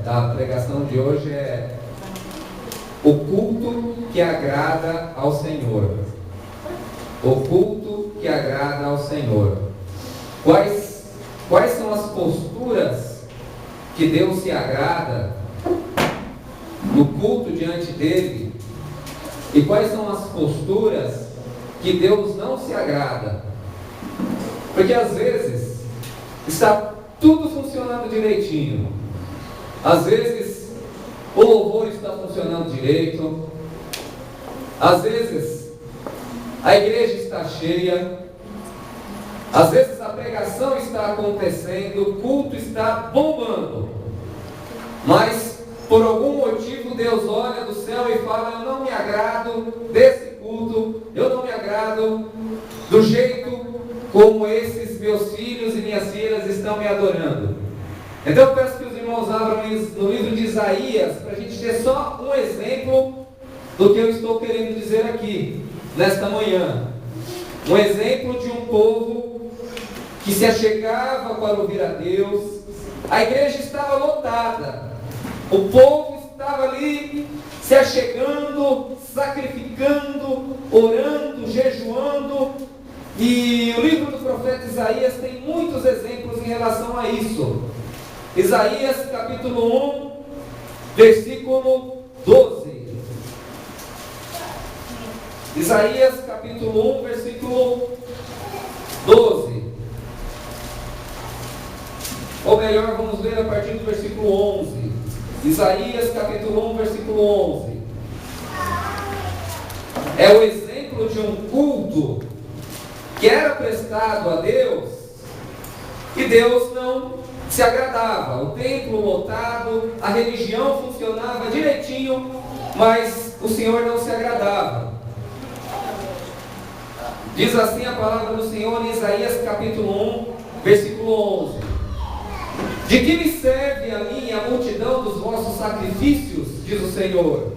Da pregação de hoje é o culto que agrada ao Senhor. O culto que agrada ao Senhor. Quais são as posturas que Deus se agrada no culto diante dele? E quais são as posturas que Deus não se agrada? Porque às vezes está tudo funcionando direitinho. Às vezes o louvor está funcionando direito. Às vezes a igreja está cheia. Às vezes a pregação está acontecendo, o culto está bombando. Mas por algum motivo Deus olha do céu e fala: eu não me agrado desse culto, eu não me agrado do jeito como esses meus filhos e minhas filhas estão me adorando. Então eu peço que os irmãos abram no livro de Isaías, para a gente ter só um exemplo do que eu estou querendo dizer aqui, nesta manhã. Um exemplo de um povo que se achegava para ouvir a Deus. A igreja estava lotada, o povo estava ali se achegando, sacrificando, orando, jejuando. E o livro do profeta Isaías tem muitos exemplos em relação a isso. Isaías capítulo 1, versículo 12. Isaías capítulo 1, versículo 12. Ou melhor, vamos ler a partir do versículo 11. Isaías capítulo 1, versículo 11. É o exemplo de um culto que era prestado a Deus e Deus não se agradava. O templo lotado, a religião funcionava direitinho, mas o Senhor não se agradava. Diz assim a palavra do Senhor em Isaías capítulo 1, versículo 11: de que me serve a mim a multidão dos vossos sacrifícios, diz o Senhor?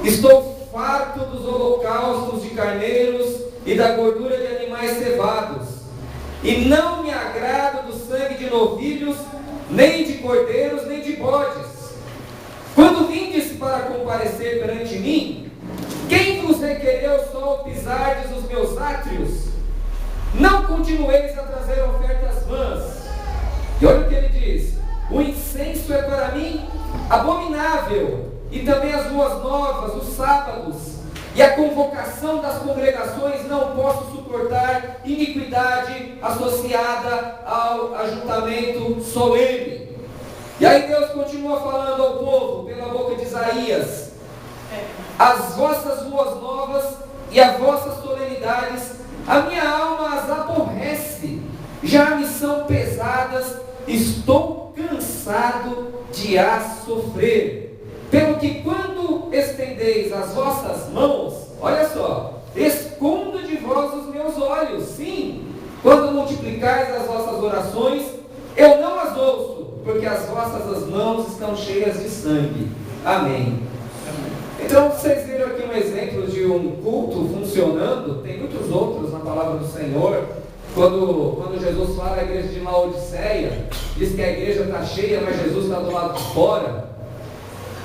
Estou farto dos holocaustos de carneiros e da gordura de animais cevados, e não me agrado do sangue de novilhos, nem de cordeiros, nem de bodes. Quando vindes para comparecer perante mim, quem vos requereu só pisardes os meus átrios? Não continueis a trazer ofertas vãs. E olha o que ele diz: o incenso é para mim abominável, e também as boas novas, os sábados, e a convocação das congregações. Não posso suportar iniquidade associada ao ajuntamento solene. E aí Deus continua falando ao povo, pela boca de Isaías: as vossas boas novas e as vossas solenidades, a minha alma as aborrece, já me são pesadas, estou cansado de as sofrer. Pelo que quando estendeis as vossas mãos, olha só, escondo de vós os meus olhos. Sim, quando multiplicais as vossas orações, eu não as ouço, porque as vossas mãos estão cheias de sangue. Amém. Então vocês viram aqui um exemplo de um culto funcionando. Tem muitos outros na palavra do Senhor. Quando Jesus fala à igreja de Laodiceia, diz que a igreja está cheia, mas Jesus está do lado de fora.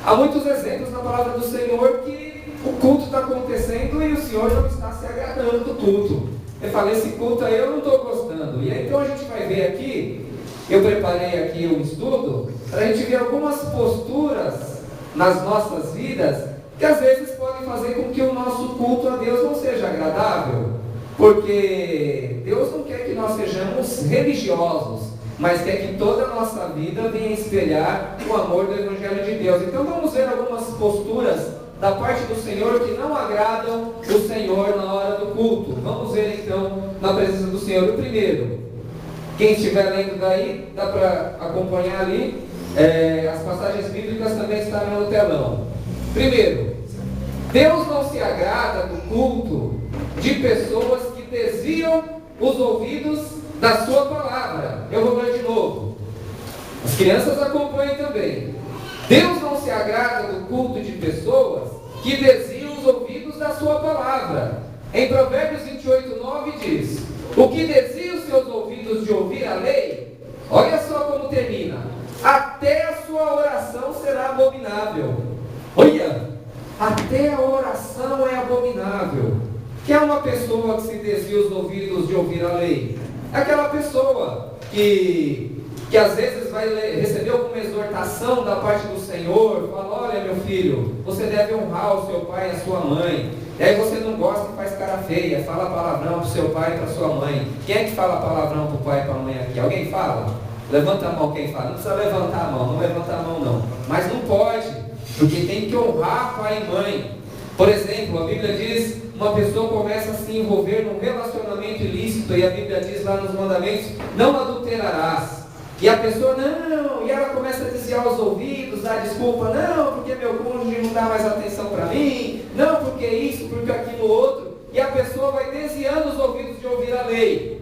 Há muitos exemplos na palavra do Senhor que o culto está acontecendo e o Senhor não está se agradando do culto. Ele fala: esse culto aí eu não estou gostando. E aí então a gente vai ver aqui, eu preparei aqui um estudo, para a gente ver algumas posturas nas nossas vidas, que às vezes podem fazer com que o nosso culto a Deus não seja agradável. Porque Deus não quer que nós sejamos religiosos, mas quer que toda a nossa vida venha espelhar o amor do Evangelho de Deus. Então vamos ver algumas posturas da parte do Senhor que não agradam o Senhor na hora do culto. Vamos ver então na presença do Senhor. O primeiro, quem estiver lendo daí, dá para acompanhar ali, as passagens bíblicas também estarão no telão. Primeiro, Deus não se agrada do culto de pessoas que desviam os ouvidos da sua palavra. Eu vou ler de novo. As crianças acompanhem também. Deus não se agrada do culto de pessoas que desviam os ouvidos da sua palavra. Em Provérbios 28:9 diz: o que desvia os seus ouvidos de ouvir a lei, olha só como termina: até a sua oração será abominável. Olha, até a oração é abominável. Que é uma pessoa que se desvia os ouvidos de ouvir a lei. Aquela pessoa que às vezes vai receber alguma exortação da parte do Senhor, fala: olha, meu filho, você deve honrar o seu pai e a sua mãe. E aí você não gosta e faz cara feia, fala palavrão para o seu pai e para sua mãe. Quem é que fala palavrão para o pai e para a mãe aqui? Alguém fala? Levanta a mão quem fala. Não precisa levantar a mão, não levanta a mão não. Mas não pode, porque tem que honrar pai e mãe. Por exemplo, a Bíblia diz, uma pessoa começa a se envolver num relacionamento ilícito, e a Bíblia diz lá nos mandamentos: não adulterarás. E a pessoa, não, e ela começa a desviar os ouvidos, dar desculpa: não, porque meu cônjuge não dá mais atenção para mim, não, porque isso, porque aquilo outro, e a pessoa vai desviando os ouvidos de ouvir a lei.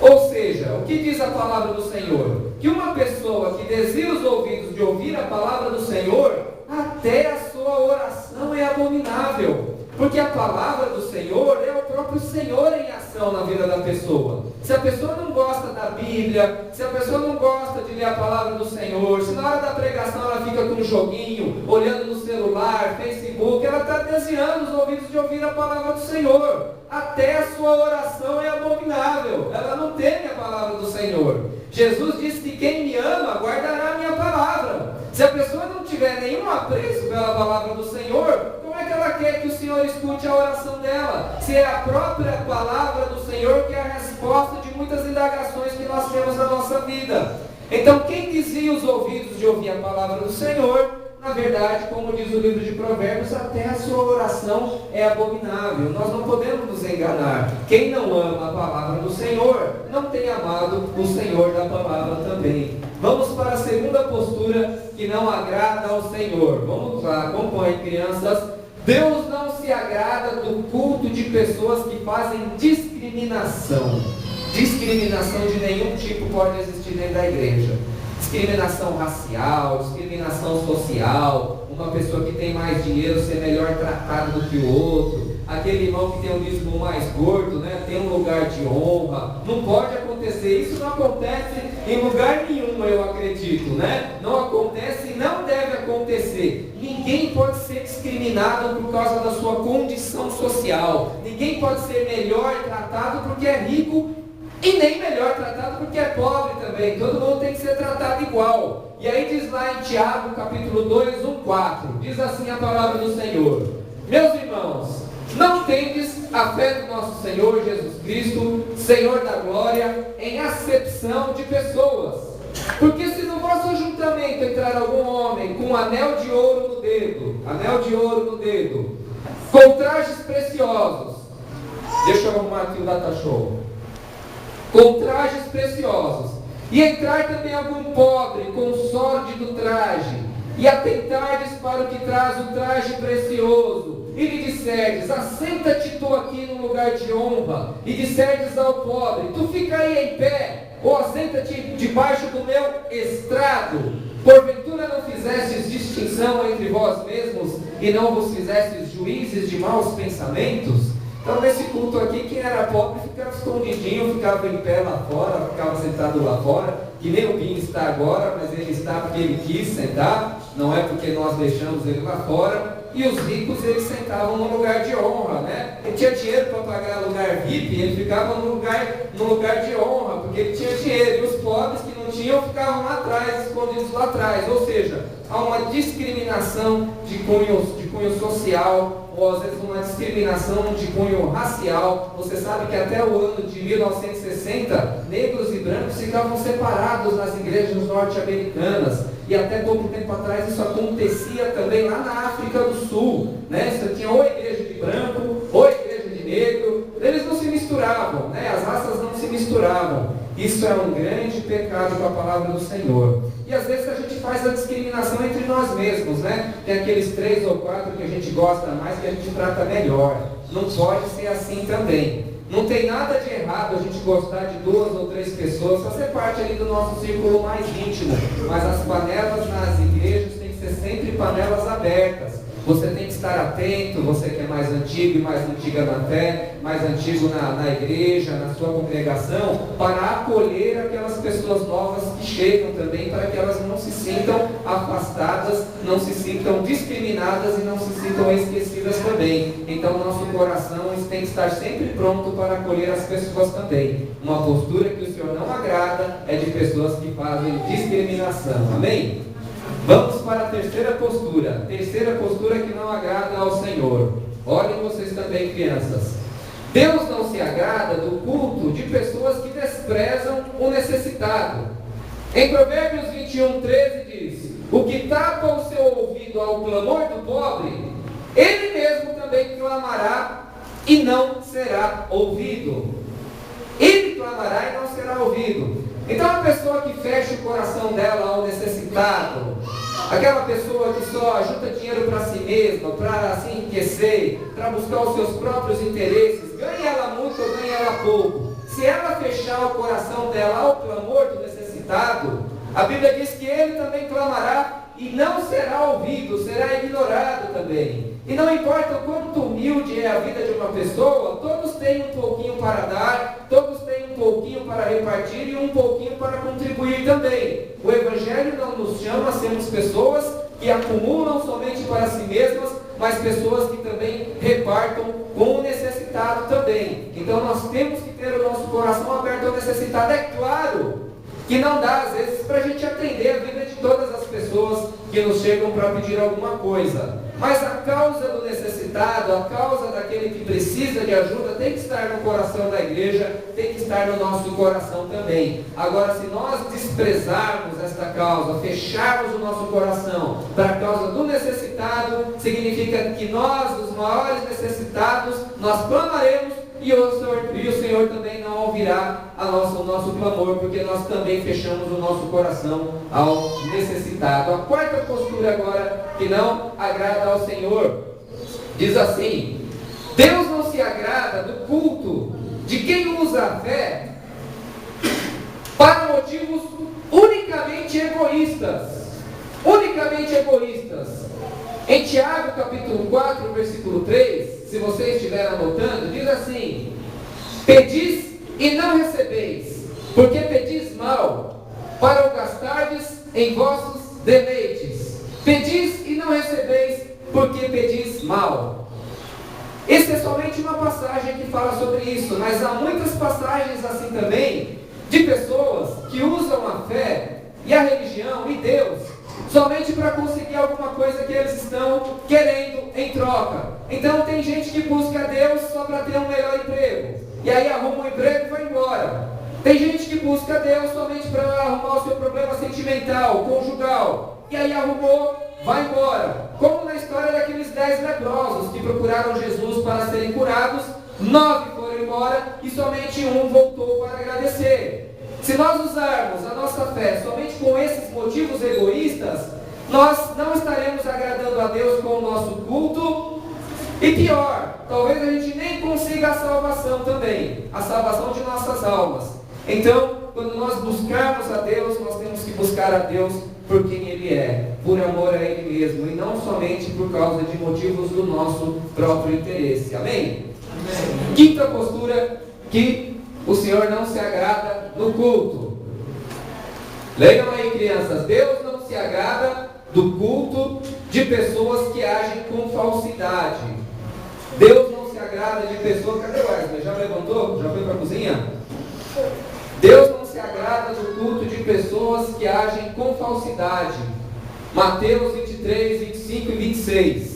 Ou seja, o que diz a palavra do Senhor? Que uma pessoa que desvia os ouvidos de ouvir a palavra do Senhor, até a sua oração é abominável. Porque a palavra do Senhor é o próprio Senhor em ação na vida da pessoa. Se a pessoa não gosta da Bíblia, se a pessoa não gosta de ler a palavra do Senhor, se na hora da pregação ela fica com um joguinho, olhando no celular, Facebook, ela está desviando os ouvidos de ouvir a palavra do Senhor. Até a sua oração é abominável. Ela não teme a palavra do Senhor. Jesus disse que quem me ama guardará a minha palavra. Se a pessoa não tiver nenhum apreço pela palavra do Senhor, como é que ela quer que o Senhor escute a oração dela? Se é a própria palavra do Senhor que é a resposta de muitas indagações que nós temos na nossa vida. Então, quem desvia os ouvidos de ouvir a palavra do Senhor, na verdade, como diz o livro de Provérbios, até a sua oração é abominável. Nós não podemos nos enganar. Quem não ama a palavra do Senhor, não tem amado o Senhor da palavra também. Vamos para a segunda postura que não agrada ao Senhor. Vamos lá, acompanhe, crianças. Deus não se agrada do culto de pessoas que fazem discriminação. Discriminação de nenhum tipo pode existir dentro da igreja. Discriminação racial, discriminação social, uma pessoa que tem mais dinheiro ser melhor tratado do que o outro, aquele irmão que tem o dízimo mais gordo, né, tem um lugar de honra. Não pode acontecer, isso não acontece em lugar nenhum, eu acredito, né? Não acontece e não deve acontecer. Ninguém pode ser discriminado por causa da sua condição social. Ninguém pode ser melhor tratado porque é rico, e nem melhor tratado porque é pobre também. Todo mundo tem que ser tratado igual. E aí diz lá em Tiago, capítulo 2, 1:4. Diz assim a palavra do Senhor: meus irmãos, não tendes a fé do nosso Senhor Jesus Cristo, Senhor da glória, em acepção de pessoas. Porque se no vosso ajuntamento entrar algum homem com um anel de ouro no dedo, com trajes preciosos, deixa eu arrumar aqui o data show, com trajes preciosos, e entrar também algum pobre com o sórdido traje, e atentardes para o que traz o traje precioso, e lhe disserdes: assenta-te tu aqui no lugar de honra, e disserdes ao pobre: tu fica aí em pé, ou assenta-te debaixo do meu estrado, porventura não fizestes distinção entre vós mesmos, e não vos fizestes juízes de maus pensamentos? Então, nesse culto aqui, quem era pobre ficava escondidinho, ficava em pé lá fora, ficava sentado lá fora, que nem o Binho está agora, mas ele está porque ele quis sentar, não é porque nós deixamos ele lá fora. E os ricos, eles sentavam no lugar de honra, né? Ele tinha dinheiro para pagar lugar VIP, ele ficava no lugar de honra, porque ele tinha dinheiro. E os pobres que não tinham ficavam lá atrás, escondidos lá atrás. Ou seja, há uma discriminação de cunho social, ou às vezes uma discriminação de cunho racial. Você sabe que até o ano de 1960, negros e brancos ficavam separados nas igrejas norte-americanas. E até pouco tempo atrás isso acontecia também lá na África do Sul, né? Você tinha ou a igreja de branco, ou a igreja de negro. Eles não se misturavam, né? As raças não se misturavam. Isso é um grande pecado com a palavra do Senhor. E às vezes a gente faz a discriminação entre nós mesmos, né? Tem aqueles 3 ou 4 que a gente gosta mais, que a gente trata melhor. Não pode ser assim também. Não tem nada de errado a gente gostar de 2 ou 3 pessoas, fazer parte ali do nosso círculo mais íntimo. Mas as panelas nas igrejas têm que ser sempre panelas abertas. você tem que estar atento, você que é mais antigo e mais antiga na fé, mais antigo na igreja, na sua congregação, para acolher aquelas pessoas novas que chegam também, para que elas não se sintam afastadas, não se sintam discriminadas e não se sintam esquecidas também. Então nosso coração tem que estar sempre pronto para acolher as pessoas também. Uma postura que o Senhor não agrada é de pessoas que fazem discriminação. Amém? Vamos para a terceira postura que não agrada ao Senhor. Olhem vocês também, crianças. Deus não se agrada do culto de pessoas que desprezam o necessitado. Em Provérbios 21:13 diz: o que tapa o seu ouvido ao clamor do pobre, ele mesmo também clamará e não será ouvido. Ele clamará e não será ouvido. Então a pessoa que fecha o coração dela ao necessitado, aquela pessoa que só junta dinheiro para si mesma, para se enriquecer, para buscar os seus próprios interesses, ganha ela muito ou ganha ela pouco, se ela fechar o coração dela ao clamor do necessitado, a Bíblia diz que ele também clamará e não será ouvido, será ignorado também. E não importa o quanto humilde é a vida de uma pessoa, todos têm um pouquinho para dar, todos têm um pouquinho para repartir e um pouquinho para contribuir também. O Evangelho não nos chama a sermos pessoas que acumulam somente para si mesmas, mas pessoas que também repartam com o necessitado também. Então nós temos que ter o nosso coração aberto ao necessitado. É claro que não dá, às vezes, para a gente atender a vida de todas as pessoas que nos chegam para pedir alguma coisa. Mas a causa do necessitado, a causa daquele que precisa de ajuda, tem que estar no coração da igreja, tem que estar no nosso coração também. Agora, se nós desprezarmos esta causa, fecharmos o nosso coração para a causa do necessitado, significa que nós, os maiores necessitados, nós clamaremos e o Senhor também não ouvirá o nosso clamor, porque nós também fechamos o nosso coração ao necessitado. A quarta postura agora que não agrada ao Senhor, diz assim: Deus não se agrada do culto de quem usa a fé para motivos unicamente egoístas. Unicamente egoístas. Em Tiago capítulo 4, versículo 3, se você estiver anotando, diz assim: pedis e não recebeis, porque pedis mal, para o gastardes em vossos deleites. Pedis e não recebeis, porque pedis mal. Essa é somente uma passagem que fala sobre isso, mas há muitas passagens assim também, de pessoas que usam a fé e a religião e Deus somente para conseguir alguma coisa que eles estão querendo em troca. Então tem gente que busca a Deus só para ter um melhor emprego, e aí arruma um emprego e vai embora. Tem gente que busca a Deus somente para arrumar o seu problema sentimental, conjugal, e aí arrumou, vai embora. Como na história daqueles 10 leprosos que procuraram Jesus para serem curados, 9 foram embora e somente um voltou para agradecer. Se nós usarmos a nossa fé somente com esses motivos egoístas, nós não estaremos agradando a Deus com o nosso culto. E pior, talvez a gente nem consiga a salvação também, a salvação de nossas almas. Então, quando nós buscarmos a Deus, nós temos que buscar a Deus por quem Ele é, por amor a Ele mesmo, e não somente por causa de motivos do nosso próprio interesse. Amém? Amém. Quinta postura que o Senhor não se agrada no culto. Leiam aí, crianças. Deus não se agrada do culto de pessoas que agem com falsidade. Deus não se agrada de pessoas... Cadê o Wesley? Já levantou? Já foi para a cozinha? Deus não se agrada do culto de pessoas que agem com falsidade. Mateus 23, 25 e 26.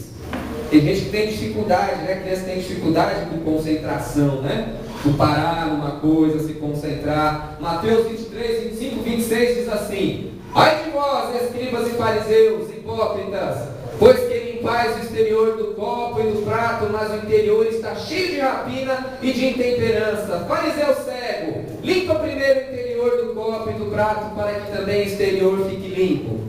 Tem gente que tem dificuldade, né? Criança tem dificuldade com concentração, né? De parar numa coisa, se concentrar. Mateus 23, 25, 26 diz assim: ai de vós, escribas e fariseus, hipócritas, pois que limpais o exterior do copo e do prato, mas o interior está cheio de rapina e de intemperança. Fariseu cego, limpa primeiro o interior do copo e do prato, para que também o exterior fique limpo.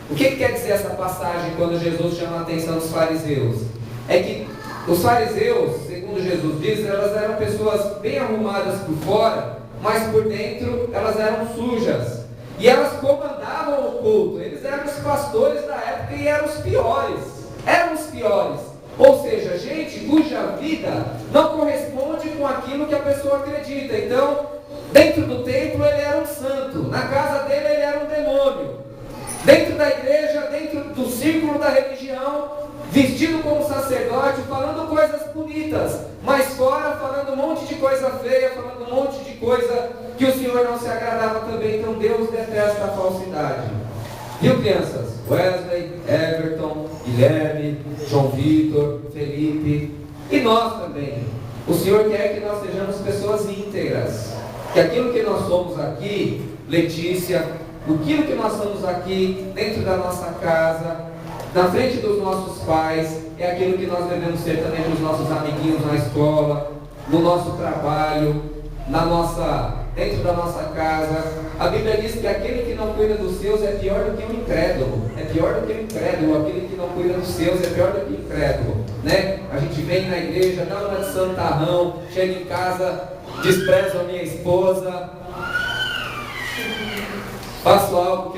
O que quer dizer essa passagem quando Jesus chama a atenção dos fariseus? É que os fariseus, segundo Jesus diz, elas eram pessoas bem arrumadas por fora, mas por dentro elas eram sujas. E elas comandavam o culto. Eles eram os pastores da época e eram os piores. eram os piores. Ou seja, gente cuja vida não corresponde com aquilo que a pessoa acredita. Então, dentro do templo ele era um santo, na casa dele ele era um demônio. Dentro da igreja, dentro do círculo da religião, vestido como sacerdote, falando coisas bonitas, mas fora falando um monte de coisa feia, falando um monte de coisa que o Senhor não se agradava também. Então Deus detesta a falsidade. Viu, crianças? Wesley, Everton, Guilherme, João Vitor, Felipe e nós também. O Senhor quer que nós sejamos pessoas íntegras, que aquilo que nós somos aqui, Letícia, aquilo que nós somos aqui dentro da nossa casa, na frente dos nossos pais, é aquilo que nós devemos ser também para os nossos amiguinhos na escola, no nosso trabalho, dentro da nossa casa. A Bíblia diz que aquele que não cuida dos seus é pior do que o incrédulo. É pior do que o incrédulo. Aquele que não cuida dos seus é pior do que o incrédulo, né? A gente vem na igreja, não anda de santarrão, chega em casa, desprezo a minha esposa, faço algo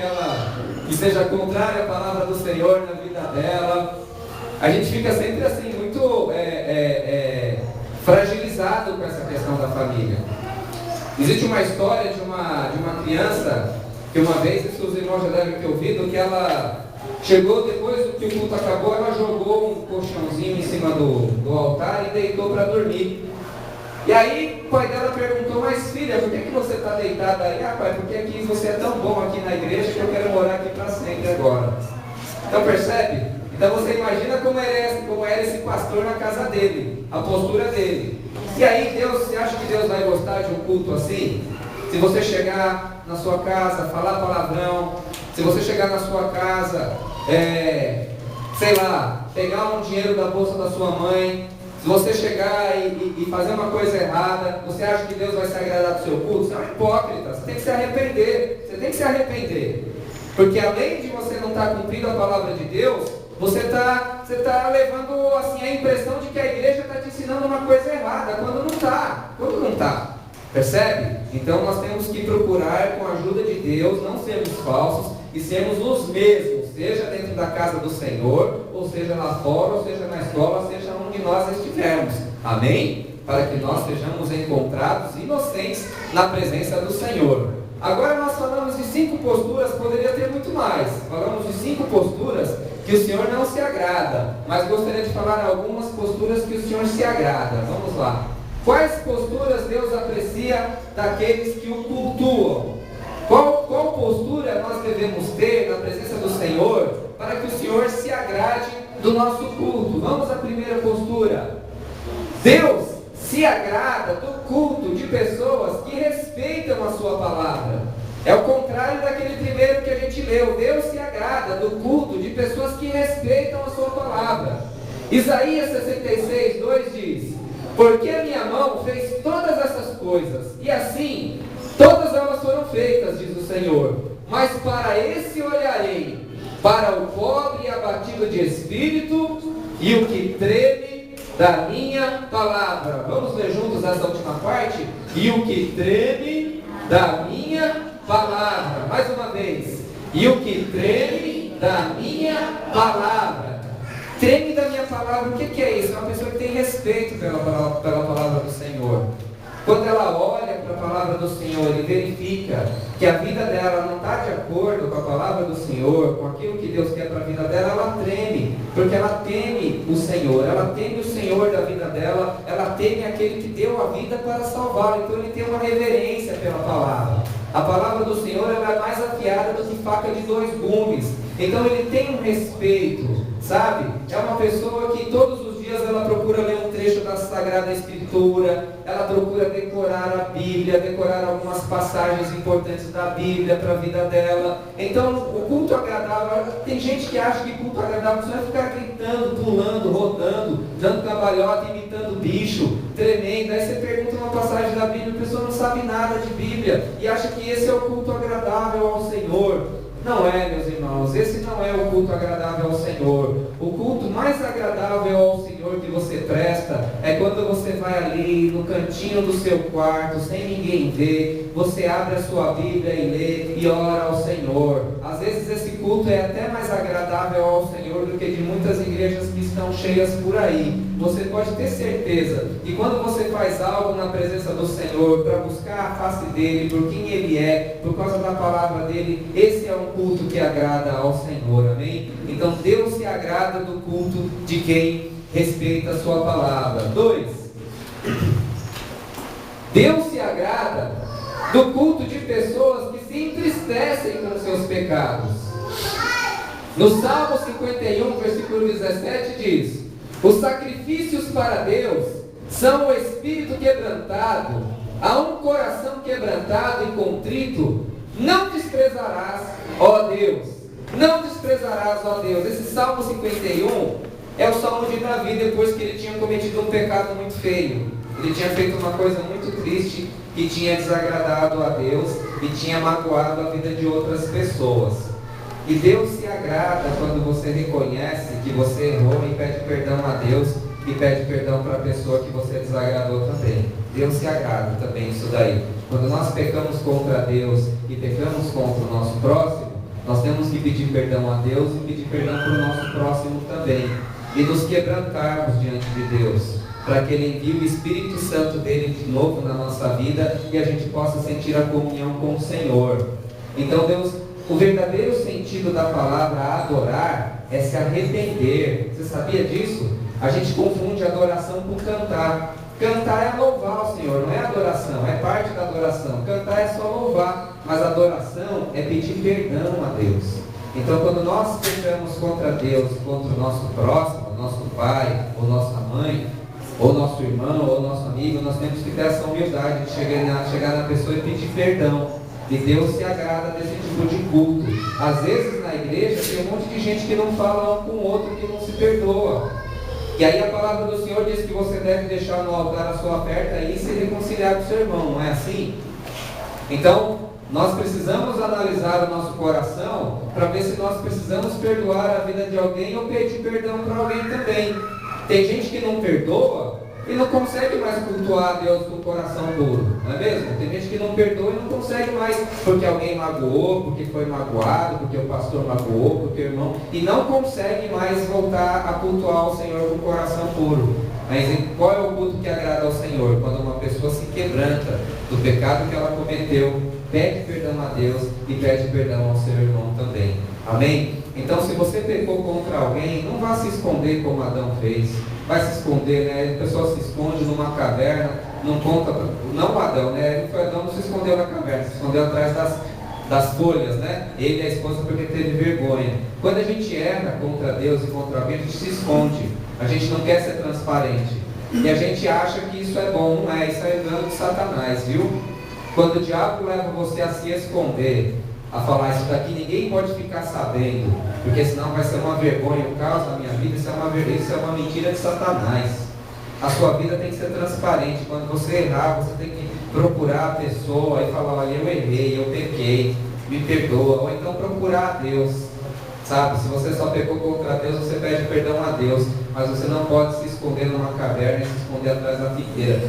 que seja contrário à palavra do Senhor na vida dela. A gente fica sempre assim, muito fragilizado com essa questão da família. Existe uma história de uma criança, que uma vez, e seus irmãos já devem ter ouvido, que ela chegou, depois que o culto acabou, ela jogou um colchãozinho em cima do altar e deitou para dormir. E aí o pai dela perguntou: mas filha, por que você está deitada aí? Ah, pai, porque aqui você é tão bom aqui na igreja que eu quero morar aqui para sempre agora. Então percebe? Então você imagina como era esse pastor na casa dele, a postura dele. E aí você acha que Deus vai gostar de um culto assim? Se você chegar na sua casa, falar palavrão, se você chegar na sua casa, sei lá, pegar um dinheiro da bolsa da sua mãe, se você chegar e fazer uma coisa errada, você acha que Deus vai se agradar do seu culto? Você é um hipócrita, você tem que se arrepender. Porque além de você não estar cumprindo a palavra de Deus, você está levando assim, a impressão de que a igreja está te ensinando uma coisa errada, quando não está. Percebe? Então nós temos que procurar, com a ajuda de Deus, não sermos falsos e sermos os mesmos, seja dentro da casa do Senhor, ou seja lá fora, ou seja na escola, seja onde nós estivermos. Amém? Para que nós sejamos encontrados inocentes na presença do Senhor. Agora nós falamos de 5 posturas, poderia ter muito mais. Falamos de 5 posturas que o Senhor não se agrada, mas gostaria de falar algumas posturas que o Senhor se agrada. Vamos lá. Quais posturas Deus aprecia daqueles que o cultuam? Qual postura nós devemos ter na presença do Senhor para que o Senhor se agrade do nosso culto? Vamos à primeira postura. Deus se agrada do culto de pessoas que respeitam a sua palavra. É o contrário daquele primeiro que a gente leu. Deus se agrada do culto de pessoas que respeitam a sua palavra. Isaías 66, 2 diz: porque a minha mão fez todas essas coisas, e assim todas elas foram feitas, diz o Senhor. Mas para esse olharei, para o pobre e abatido de espírito, e o que treme da minha palavra. Vamos ler juntos essa última parte? E o que treme da minha palavra. Mais uma vez. E o que treme da minha palavra. Treme da minha palavra, o que é isso? É uma pessoa que tem respeito pela palavra do Senhor. Quando ela olha para a palavra do Senhor e verifica que a vida dela não está de acordo com a palavra do Senhor, com aquilo que Deus quer para a vida dela, ela treme, porque ela teme o Senhor, ela teme o Senhor da vida dela, ela teme aquele que deu a vida para salvá-la. Então ele tem uma reverência pela palavra. A palavra do Senhor ela é mais afiada do que faca de 2 gumes. Então ele tem um respeito, sabe? É uma pessoa que todos os dias ela procura ler um trecho da Sagrada Escritura, ela procura decorar a Bíblia, decorar algumas passagens importantes da Bíblia para a vida dela. Então o culto agradável, tem gente que acha que culto agradável só é ficar gritando, pulando, rodando, dando cambalhota, imitando bicho, tremendo. Aí você pergunta uma passagem da Bíblia, a pessoa não sabe nada de Bíblia e acha que esse é o culto agradável ao Senhor. Não é, meus irmãos, esse não é o culto agradável ao Senhor. O culto mais agradável ao Senhor que você presta é quando você vai ali no cantinho do seu quarto, sem ninguém ver, você abre a sua Bíblia e lê e ora ao Senhor. Às vezes esse culto é até mais agradável ao Senhor do que de muitas igrejas igrejas que estão cheias por aí. Você pode ter certeza que quando você faz algo na presença do Senhor, para buscar a face dele, por quem ele é, por causa da palavra dele, esse é um culto que agrada ao Senhor, amém? Então Deus se agrada do culto de quem respeita a sua palavra. 2. Deus se agrada do culto de pessoas que se entristecem com seus pecados. No Salmo 51, versículo 17 diz: os sacrifícios para Deus são o espírito quebrantado, a um coração quebrantado e contrito não desprezarás, ó Deus. Não desprezarás, ó Deus. Esse Salmo 51 é o Salmo de Davi, depois que ele tinha cometido um pecado muito feio. Ele tinha feito uma coisa muito triste, que tinha desagradado a Deus e tinha magoado a vida de outras pessoas. E Deus se agrada quando você reconhece que você errou e pede perdão a Deus e pede perdão para a pessoa que você desagradou também. Deus se agrada também isso daí. Quando nós pecamos contra Deus e pecamos contra o nosso próximo, nós temos que pedir perdão a Deus e pedir perdão para o nosso próximo também. E nos quebrantarmos diante de Deus, para que Ele envie o Espírito Santo dele de novo na nossa vida e a gente possa sentir a comunhão com o Senhor. Então Deus, o verdadeiro sentido da palavra adorar é se arrepender. Você sabia disso? A gente confunde adoração com cantar. Cantar é louvar o Senhor, não é adoração, é parte da adoração. Cantar é só louvar, mas adoração é pedir perdão a Deus. Então quando nós pecamos contra Deus, contra o nosso próximo, nosso pai ou nossa mãe, ou nosso irmão, ou nosso amigo, nós temos que ter essa humildade de chegar na pessoa e pedir perdão. E Deus se agrada desse tipo de culto. Às vezes na igreja tem um monte de gente que não fala um com o outro, que não se perdoa. E aí a palavra do Senhor diz que você deve deixar no altar a sua oferta e se reconciliar com o seu irmão, não é assim? Então, nós precisamos analisar o nosso coração para ver se nós precisamos perdoar a vida de alguém ou pedir perdão para alguém também. Tem gente que não perdoa e não consegue mais cultuar a Deus com o coração puro, não é mesmo? Tem gente que não perdoa e não consegue mais, porque alguém magoou, porque foi magoado, porque o pastor magoou, porque o irmão, e não consegue mais voltar a cultuar o Senhor com o coração puro. Mas qual é o culto que agrada ao Senhor? Quando uma pessoa se quebranta do pecado que ela cometeu, pede perdão a Deus e pede perdão ao seu irmão também. Amém? Então, se você pecou contra alguém, não vá se esconder como Adão fez. Vai se esconder, né? A pessoa se esconde numa caverna, não conta, não Adão, né? Adão não se escondeu na caverna, se escondeu atrás das folhas, né? Ele e a esposa porque teve vergonha. Quando a gente erra contra Deus e contra alguém, a gente se esconde. A gente não quer ser transparente. E a gente acha que isso é bom, não é? Isso é engano de Satanás, viu? Quando o diabo leva você a se esconder, a falar isso daqui, ninguém pode ficar sabendo, porque senão vai ser uma vergonha, o caos da minha vida, isso é uma mentira de Satanás. A sua vida tem que ser transparente. Quando você errar, você tem que procurar a pessoa e falar: olha, eu errei, eu pequei, me perdoa. Ou então procurar a Deus, sabe? Se você só pecou contra Deus, você pede perdão a Deus, mas você não pode se esconder numa caverna e se esconder atrás da figueira.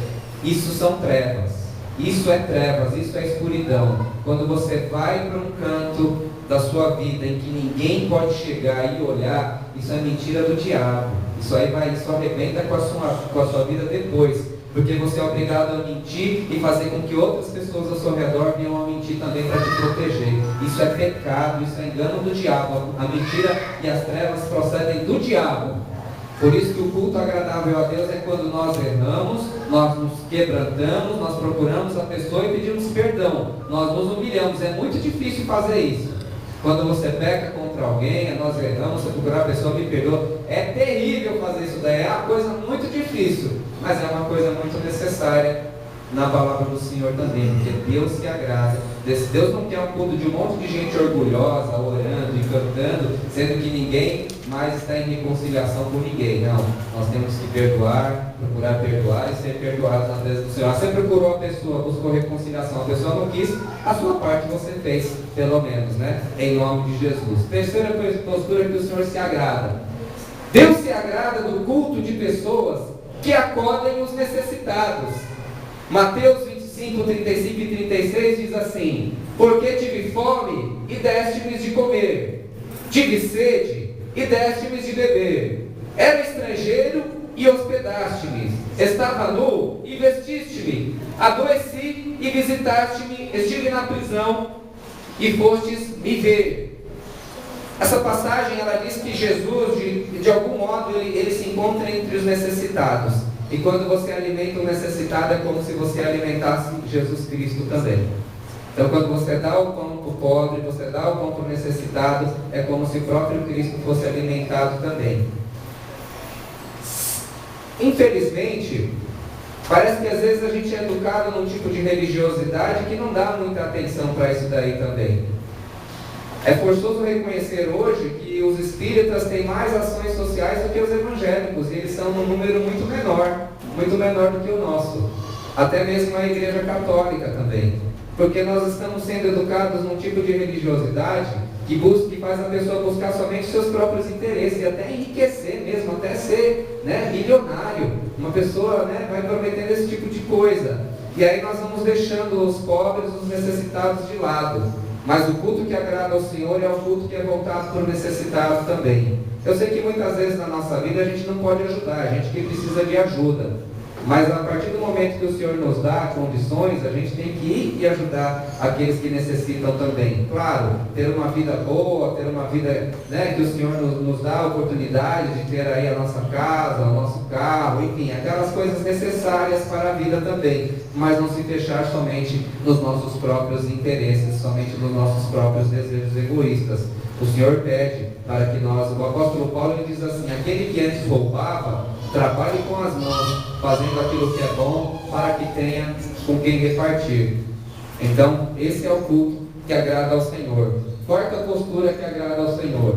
Isso são trevas. Isso é trevas, isso é escuridão. Quando você vai para um canto da sua vida em que ninguém pode chegar e olhar, isso é mentira do diabo. Isso arrebenta com a sua vida depois, porque você é obrigado a mentir e fazer com que outras pessoas ao seu redor venham a mentir também para te proteger. Isso é pecado, isso é engano do diabo. A mentira e as trevas procedem do diabo. Por isso que o culto agradável a Deus é quando nós erramos, nós nos quebrantamos, nós procuramos a pessoa e pedimos perdão, nós nos humilhamos. É muito difícil fazer isso. Quando você peca contra alguém, nós erramos, você procurar a pessoa, me perdoa. É terrível fazer isso daí, é uma coisa muito difícil, mas é uma coisa muito necessária na palavra do Senhor também, porque Deus se agrada. Deus não quer um culto de um monte de gente orgulhosa, orando e cantando, sendo que ninguém mais está em reconciliação com ninguém. Não, nós temos que perdoar, procurar perdoar e ser perdoados na presença do Senhor. Você procurou a pessoa, buscou reconciliação, a pessoa não quis, a sua parte você fez, pelo menos, né? Em nome de Jesus. Terceira postura que o Senhor se agrada. Deus se agrada do culto de pessoas que acodem os necessitados. Mateus 25, 35 e 36 diz assim: porque tive fome e deste-me de comer, tive sede e deste-me de beber, Era estrangeiro e hospedaste-me. Estava nu e vestiste-me. Adoeci e visitaste-me. Estive na prisão e fostes me ver. Essa passagem, ela diz que Jesus, de algum modo, ele se encontra entre os necessitados. E quando você alimenta o necessitado, é como se você alimentasse Jesus Cristo também. Então, quando você dá o pão para o pobre, você dá o pão para o necessitado, é como se o próprio Cristo fosse alimentado também. Infelizmente, parece que às vezes a gente é educado num tipo de religiosidade que não dá muita atenção para isso daí também. É forçoso reconhecer hoje que os espíritas têm mais ações sociais do que os evangélicos, e eles são num número muito menor do que o nosso. Até mesmo a Igreja Católica também. Porque nós estamos sendo educados num tipo de religiosidade que faz a pessoa buscar somente seus próprios interesses, e até enriquecer mesmo, até ser, milionário. Uma pessoa, vai prometendo esse tipo de coisa. E aí nós vamos deixando os pobres, os necessitados de lado. Mas o culto que agrada ao Senhor é o culto que é voltado para o necessitado também. Eu sei que muitas vezes na nossa vida a gente não pode ajudar, a gente que precisa de ajuda. Mas a partir do momento que o Senhor nos dá condições, a gente tem que ir e ajudar aqueles que necessitam também. Claro, ter uma vida boa, ter uma vida, que o Senhor nos dá a oportunidade de ter aí a nossa casa, o nosso carro, enfim, aquelas coisas necessárias para a vida também. Mas não se fechar somente nos nossos próprios interesses, somente nos nossos próprios desejos egoístas. O Senhor pede para que nós, o apóstolo Paulo ele diz assim: aquele que antes roubava, trabalhe com as mãos, fazendo aquilo que é bom, para que tenha com quem repartir. Então, esse é o culto que agrada ao Senhor. Quarta postura que agrada ao Senhor.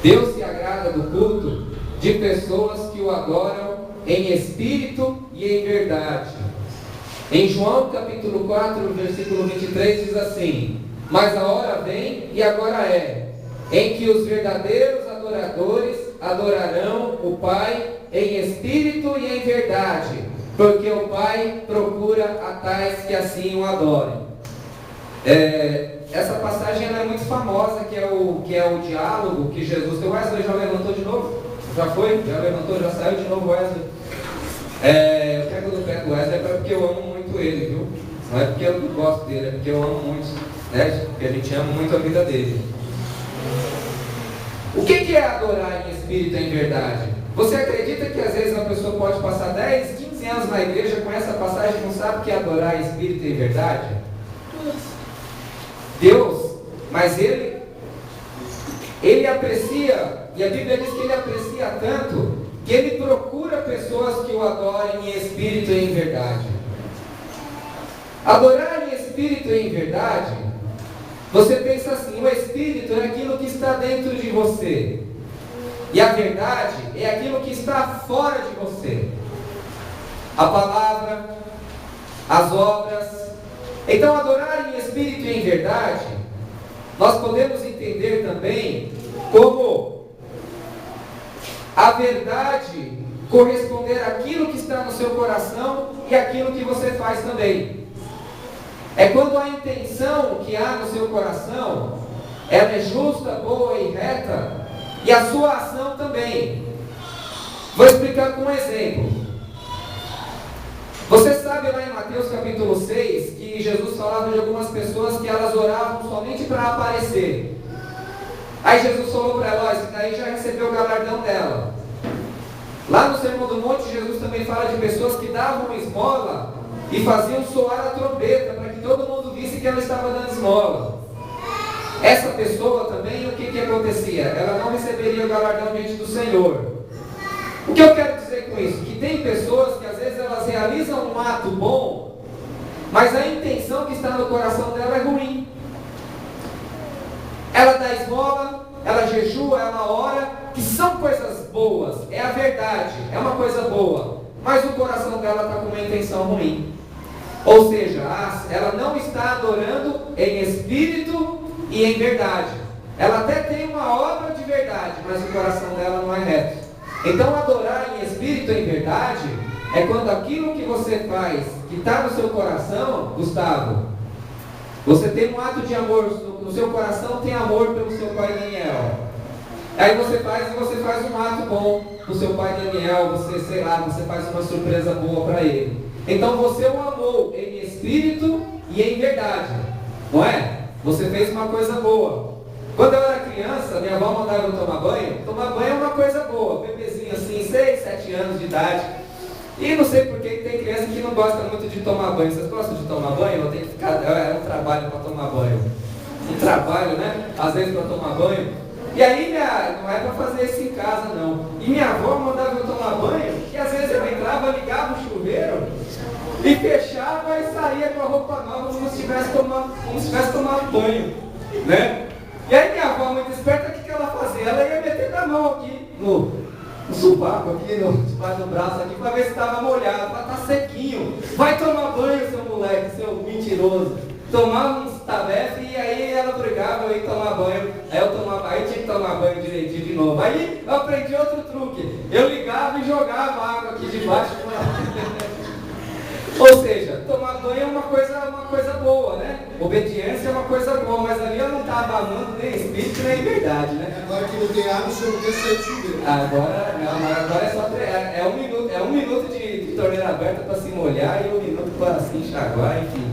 Deus se agrada do culto de pessoas que o adoram em espírito e em verdade. Em João capítulo 4, versículo 23 diz assim: mas a hora vem, e agora é, em que os verdadeiros adoradores adorarão o Pai em espírito e em verdade, porque o Pai procura a tais que assim o adorem. Essa passagem ela é muito famosa, que é o diálogo que Jesus... O Wesley já levantou de novo? Já foi? Já levantou? Já saiu de novo, Wesley? Eu pego no pé do Wesley porque eu amo muito ele, viu? Não é porque eu não gosto dele, é porque eu amo muito, porque a gente ama muito a vida dele. O que é adorar em espírito e em verdade? Você acredita que às vezes uma pessoa pode passar 10, 15 anos na igreja com essa passagem e não sabe o que é adorar em espírito e em verdade? Deus, mas Ele aprecia, e a Bíblia diz que Ele aprecia tanto, que Ele procura pessoas que o adorem em espírito e em verdade. Adorar em espírito e em verdade, você pensa assim: o espírito é aquilo que está dentro de você, e a verdade é aquilo que está fora de você. A palavra, as obras. Então, adorar em espírito e em verdade, nós podemos entender também como a verdade corresponder àquilo que está no seu coração e àquilo que você faz também. É quando a intenção que há no seu coração, ela é justa, boa e reta, e a sua ação também. Vou explicar com um exemplo. Você sabe lá em Mateus capítulo 6, que Jesus falava de algumas pessoas que elas oravam somente para aparecer. Aí Jesus falou para ela: esse daí já recebeu o galardão dela. Lá no Sermão do Monte, Jesus também fala de pessoas que davam esmola e faziam soar a trombeta para que todo mundo visse que ela estava dando esmola. Essa pessoa também, o que acontecia? Ela não receberia o galardão diante do Senhor. O que eu quero dizer com isso? Que tem pessoas que às vezes elas realizam um ato bom, mas a intenção que está no coração dela é ruim. Ela dá esmola, ela jejua, ela ora, que são coisas boas, é a verdade, é uma coisa boa, mas o coração dela está com uma intenção ruim. Ou seja, ela não está adorando em espírito e em verdade. Ela até tem uma obra de verdade, mas o coração dela não é reto. Então, adorar em espírito e em verdade é quando aquilo que você faz, que está no seu coração, Gustavo, você tem um ato de amor, no seu coração tem amor pelo seu pai Daniel. Aí você faz um ato bom para o seu pai Daniel, você, sei lá, você faz uma surpresa boa para ele. Então você o amou em espírito e em verdade, não é? Você fez uma coisa boa. Quando eu era criança, minha avó mandava eu tomar banho. Tomar banho é uma coisa boa, bebezinho assim, 6, 7 anos de idade. E não sei porque tem criança que não gosta muito de tomar banho. Vocês gostam de tomar banho? Eu tenho que ficar, é um trabalho para tomar banho. Um trabalho, né? Às vezes para tomar banho. E aí não é para fazer isso em casa não. E minha avó mandava eu tomar banho, e às vezes eu entrava, ligava o chuveiro e fechava e saía com a roupa nova como se estivesse tomando banho, né? E aí minha avó, muito esperta, o que ela fazia? Ela ia meter a mão aqui no sovaco, aqui no braço aqui, para ver se estava molhado, para estar sequinho. Vai tomar banho, seu moleque, seu mentiroso. Tomava uns tabefes e aí ela brigava, eu ia tomar banho. Aí eu tinha que tomar banho direitinho de novo. Aí eu aprendi outro truque. Eu ligava e jogava água aqui debaixo. Ou seja, tomar banho é uma coisa boa, né? Obediência é uma coisa boa, mas ali eu não estava amando nem espírito nem verdade, né? Agora que não tem água, o senhor não quer sair de chuveiro. Agora é só um minuto de torneira aberta para se molhar e um minuto para se enxaguar, enfim.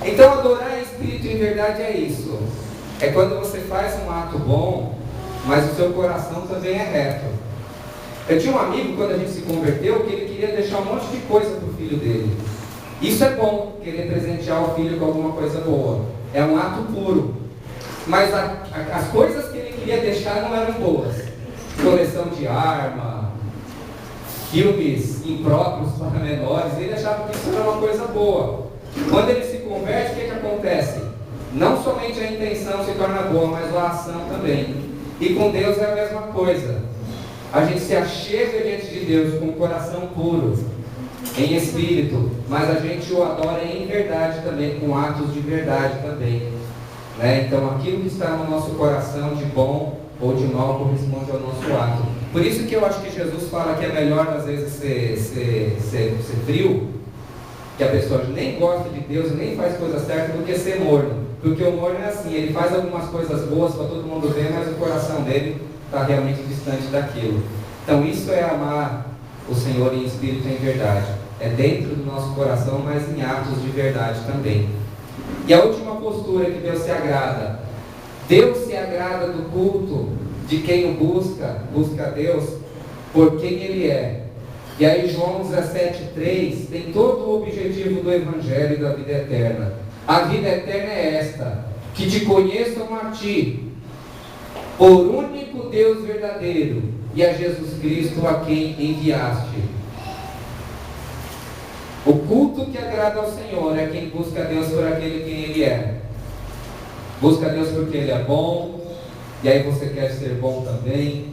Então adorar em espírito e em verdade é isso. É quando você faz um ato bom, mas o seu coração também é reto. Eu tinha um amigo, quando a gente se converteu, que ele queria deixar um monte de coisa para o filho dele. Isso é bom, querer presentear o filho com alguma coisa boa. É um ato puro. Mas as coisas que ele queria deixar não eram boas. Coleção de arma, filmes impróprios para menores, ele achava que isso era uma coisa boa. Quando ele se converte, o que acontece? Não somente a intenção se torna boa, mas a ação também. E com Deus é a mesma coisa. A gente se achega diante de Deus com o coração puro, em espírito, mas a gente o adora em verdade também, com atos de verdade também, né? Então aquilo que está no nosso coração de bom ou de mal corresponde ao nosso ato. Por isso que eu acho que Jesus fala que é melhor às vezes ser frio, que a pessoa nem gosta de Deus e nem faz coisa certa, do que ser morno. Porque o morno é assim, ele faz algumas coisas boas para todo mundo ver, mas o coração dele está realmente distante daquilo. Então isso é amar o Senhor em espírito e em verdade. É dentro do nosso coração, mas em atos de verdade também. E a última postura que Deus se agrada. Deus se agrada do culto de quem o busca a Deus por quem Ele é. E aí João 17,3 tem todo o objetivo do Evangelho e da vida eterna. A vida eterna é esta: que te conheçam a Ti, por único Deus verdadeiro, e a Jesus Cristo a quem enviaste. O culto que agrada ao Senhor é quem busca a Deus por aquele quem Ele é. Busca a Deus porque Ele é bom, e aí você quer ser bom também.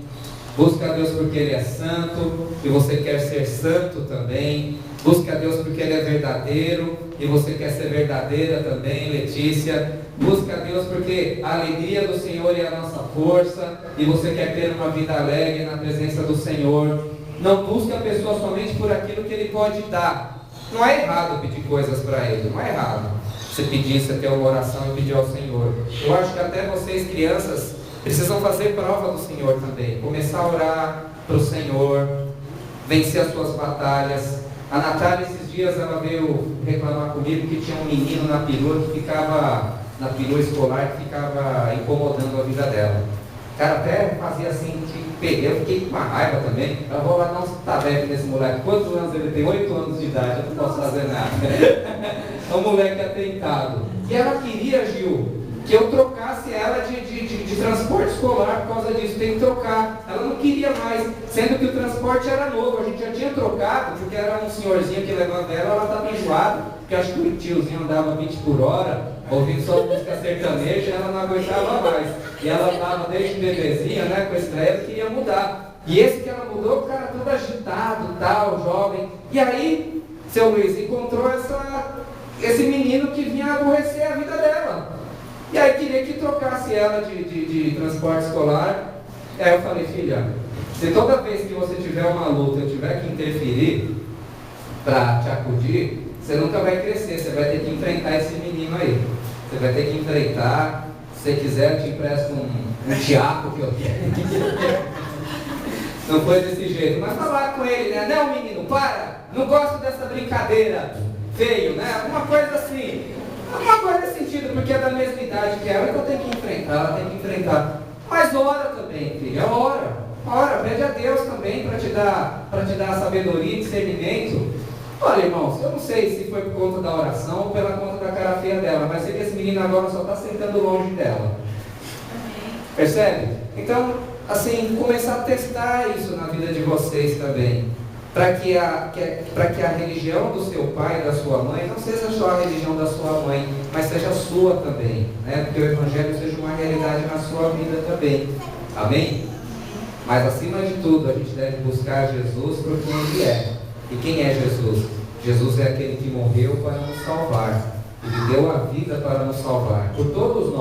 Busca a Deus porque Ele é santo, e você quer ser santo também. Busca a Deus porque Ele é verdadeiro, e você quer ser verdadeira também, Letícia. Busca a Deus porque a alegria do Senhor é a nossa força, e você quer ter uma vida alegre na presença do Senhor. Não busca a pessoa somente por aquilo que Ele pode dar. Não é errado pedir coisas para Ele, não é errado você pedir, você ter uma oração e pedir ao Senhor. Eu acho que até vocês, crianças, precisam fazer prova do Senhor também. Começar a orar para o Senhor, vencer as suas batalhas. A Natália, esses dias, ela veio reclamar comigo que tinha um menino na perua que ficava, na perua escolar, que ficava incomodando a vida dela. O cara até fazia assim, eu fiquei com uma raiva também. Eu vou lá dar uns tabefes nesse moleque. Quantos anos ele tem? 8 anos de idade, eu não posso fazer nada. É um moleque atentado. E ela queria, Gil, que eu trocasse ela de transporte escolar por causa disso. Tem que trocar. Ela não queria mais, sendo que o transporte era novo. A gente já tinha trocado, porque era um senhorzinho que levava ela estava enjoada, porque acho que o tiozinho andava 20 por hora, ouvindo só música sertaneja, e ela não aguentava mais. E ela estava desde bebezinha, né, com estresse, queria mudar. E esse que ela mudou, o cara todo agitado, tal, jovem. E aí, seu Luiz encontrou esse menino que vinha aborrecer a vida dela. E aí queria que trocasse ela de transporte escolar. Aí eu falei, filha, se toda vez que você tiver uma luta, eu tiver que interferir para te acudir, você nunca vai crescer, você vai ter que enfrentar esse menino aí. Você vai ter que enfrentar, Se você quiser, eu te empresto um teatro que eu tenho. Não foi desse jeito, mas falar com ele, né? Não, menino, para, não gosto dessa brincadeira, feio, né? Alguma coisa assim, alguma coisa nesse sentido, porque é da mesma idade que ela, então tem que enfrentar, ela tem que enfrentar. Mas ora também, filha, ora, pede a Deus também para te dar sabedoria e discernimento. Olha, irmãos, eu não sei se foi por conta da oração ou pela conta da cara feia dela, mas sei que esse menino agora só está sentando longe dela. Percebe? Então, assim, começar a testar isso na vida de vocês também, para que a religião do seu pai e da sua mãe não seja só a religião da sua mãe, mas seja a sua também, né? Porque o Evangelho seja uma realidade na sua vida também. Amém? Mas acima de tudo, a gente deve buscar Jesus por quem Ele é. E quem é Jesus? Jesus é aquele que morreu para nos salvar, Ele deu a vida para nos salvar, por todos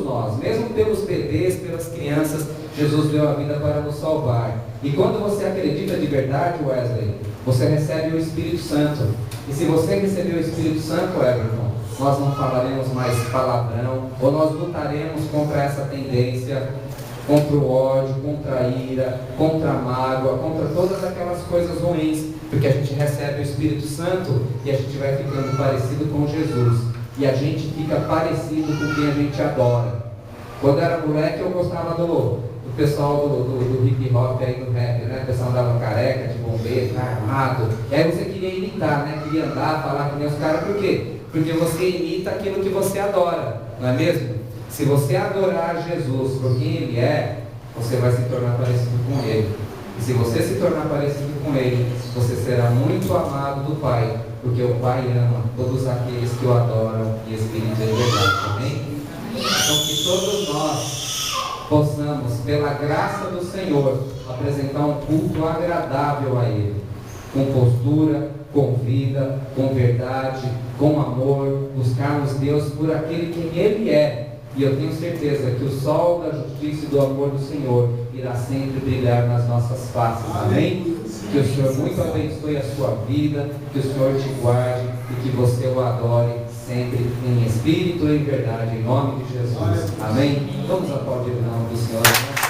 nós, mesmo pelos bebês, pelas crianças, Jesus deu a vida para nos salvar. E quando você acredita de verdade, Wesley, você recebe o Espírito Santo. E se você receber o Espírito Santo, Everton, nós não falaremos mais palavrão, ou nós lutaremos contra essa tendência, contra o ódio, contra a ira, contra a mágoa, contra todas aquelas coisas ruins, porque a gente recebe o Espírito Santo e a gente vai ficando parecido com Jesus. E a gente fica parecido com quem a gente adora. Quando eu era moleque, eu gostava do pessoal do hip hop aí, do rap, né? O pessoal andava careca, de bombeiro, armado. E aí você queria imitar, né? Queria andar, falar que nem os caras. Por quê? Porque você imita aquilo que você adora, não é mesmo? Se você adorar Jesus por quem Ele é, você vai se tornar parecido com Ele. E se você se tornar parecido com Ele, você será muito amado do Pai, porque o Pai ama todos aqueles que o adoram e espírito de verdade. Amém? Então que todos nós possamos, pela graça do Senhor, apresentar um culto agradável a Ele, com postura, com vida, com verdade, com amor, buscarmos Deus por aquele que Ele é. E eu tenho certeza que o sol da justiça e do amor do Senhor irá sempre brilhar nas nossas faces. Amém? Que o Senhor muito abençoe a sua vida, que o Senhor te guarde e que você o adore sempre em espírito e em verdade, em nome de Jesus. Amém? Vamos aplaudir o nome do Senhor.